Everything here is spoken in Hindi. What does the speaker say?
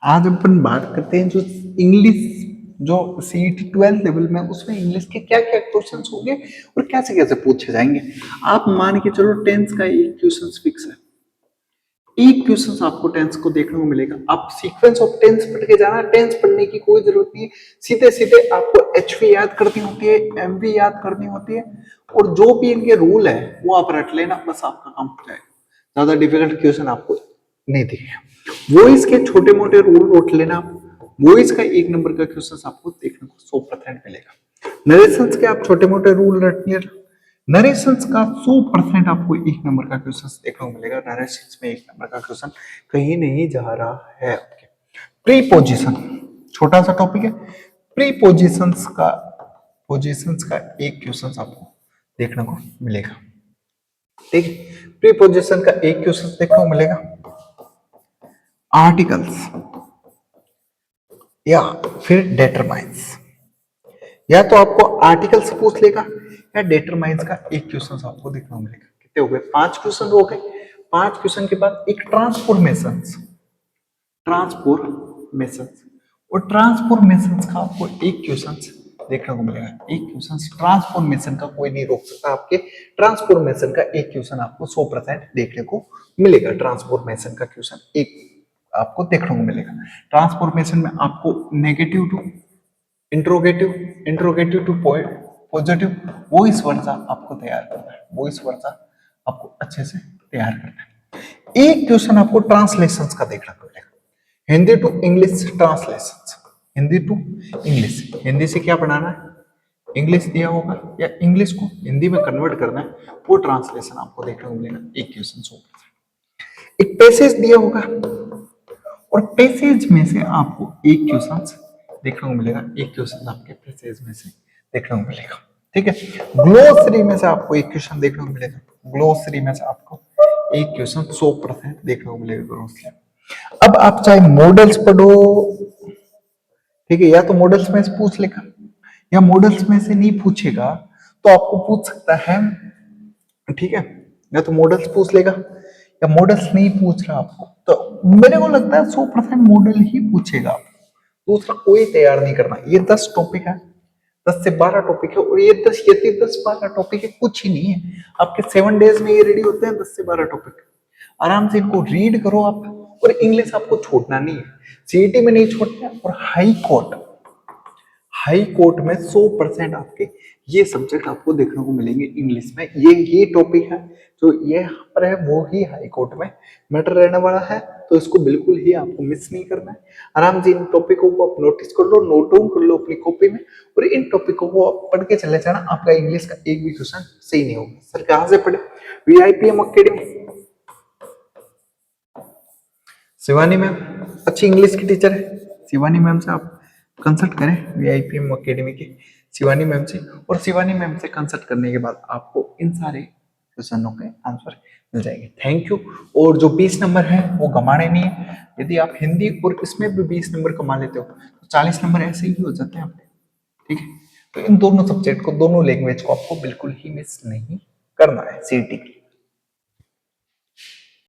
आज अपन बात करते हैं जो इंग्लिश जो सीईटी 12 लेवल में उसमें इंग्लिश के क्या क्या क्वेश्चंस होंगे और कैसे कैसे पूछे जाएंगे। आप मान के चलो टेंस का एक क्वेश्चन फिक्स है, एक क्वेश्चन आपको टेंस को देखने को मिलेगा। आप सीक्वेंस ऑफ टेंस पढ़ के जाना, टेंस पढ़ने की कोई जरूरत नहीं है, सीधे सीधे आपको एचवी याद करनी होती है, एमवी याद करनी होती है और जो भी इनके रूल है वो आप रट लेना, बस आपका काम हो जाएगा। ज्यादा डिफिकल्ट क्वेश्चन आपको नहीं दिखेगा। वॉइस के छोटे मोटे रूल उठ लेना आप, वॉइस का एक नंबर का क्वेश्चन आपको देखने को 100% मिलेगा। नरेशंस के आप छोटे मोटे रूल रट लिया, नरेशंस का 100% आपको एक नंबर का क्वेश्चन देखने को मिलेगा। नरेशंस में एक नंबर का क्वेश्चन कहीं नहीं जा रहा है आपके। प्रीपोजिशन छोटा सा टॉपिक है, प्रीपोजिशंस का पोजिशंस का एक क्वेश्चन आपको देखने को मिलेगा। ठीक है, प्रीपोजिशन का एक क्वेश्चन देखने को मिलेगा। आर्टिकल्स या फिर डेटरमाइंस, या तो आपको आर्टिकल से पूछ लेगा या डेटरमाइंस का एक क्वेश्चन आपको देखने को मिलेगा। कितने हो गए? 5 क्वेश्चन हो गए। 5 क्वेश्चन के बाद एक ट्रांसफॉर्मेशंस, ट्रांसफॉर्मेशंस और ट्रांसफॉर्मेशंस का आपको एक क्वेश्चन देखने को मिलेगा। एक क्वेश्चन ट्रांसफॉर्मेशन का कोई नहीं रोक सकता, आपके ट्रांसफॉर्मेशन का एक क्वेश्चन आपको 100% देखने को मिलेगा। ट्रांसफॉर्मेशन का क्वेश्चन एक आपको देखने को मिलेगा। ट्रांसफॉर्मेशन में आपको negative to interrogative, interrogative to positive, vice versa आपको तैयार करना है, वॉइस वर्सा आपको अच्छे से तैयार करना है। एक क्वेश्चन आपको ट्रांसलेशंस का देखना पड़ेगा। Hindi to English translations, Hindi to English, Hindi से क्या बनाना है, इंग्लिश दिया होगा या इंग्लिश को हिंदी में कन्वर्ट करना है, वो ट्रांसलेशन आपको देखने को मिलेगा। एक क्वेश्चन 100%। एक पैसेज दिया होगा और पैसेज में से आपको एक क्वेश्चन देखने को मिलेगा, एक क्वेश्चन आपके पैसेज में से देखने को मिलेगा। ठीक है, ग्लोसरी में से आपको एक क्वेश्चन देखने को मिलेगा, ग्लोसरी में से आपको एक क्वेश्चन 100% देखने को मिलेगा ग्लोसरी। अब आप चाहे मॉडल्स पढ़ो, ठीक है, या तो मॉडल्स में से पूछ लेगा या मॉडल्स में से नहीं पूछेगा तो आपको पूछ सकता है, ठीक है, या तो मॉडल्स पूछ लेगा या मॉडल्स नहीं पूछ रहा आपको तो मेरे को लगता है 100% मॉडल ही पूछेगा आपको, दूसरा कोई तैयार नहीं करना। ये 10 टॉपिक है, 10 से 12 टॉपिक है और ये 10-12 टॉपिक है, कुछ ही नहीं है। आपके 7 डेज में ये रेडी होते हैं 10 से 12 टॉपिक। आराम से इनको रीड करो आप, और इंग्लिश आपको छोड़ना नहीं है, सीईटी में नहीं छोड़ना है। और हाई कोर्ट में 100% आपके ये सब्जेक्ट आपको देखने को मिलेंगे इंग्लिश में। ये टॉपिक है जो ये यहाँ पर है, वो ही हाई कोर्ट में मैटर रहने वाला है, तो इसको बिल्कुल ही आपको मिस नहीं करना है। आराम से इन टॉपिकों को आप नोटिस कर लो, नोट डाउन कर लो अपनी कॉपी में, और इन टॉपिकों को आप पढ़ के चले जाना। आपका इंग्लिश का एक भी क्वेश्चन सही नहीं होगा। सर कहाँ से पढ़े? VIPM अकेडमी, शिवानी मैम अच्छी इंग्लिश की टीचर है, शिवानी मैम से आप कंसल्ट करें, VIPM अकेडमी के शिवानी मैम से। और शिवानी मैम से कंसल्ट करने के बाद आपको इन सारे क्वेश्चनों के आंसर मिल जाएंगे। Thank you. और जो 20 नंबर है वो गंवाने नहीं है। यदि आप हिंदी और इसमें भी 20 नंबर कमा लेते हो तो 40 नंबर ऐसे ही हो जाते हैं आपके। ठीक है, तो इन दोनों सब्जेक्ट को, दोनों लैंग्वेज को आपको बिल्कुल ही मिस नहीं करना है सीईटी के लिए।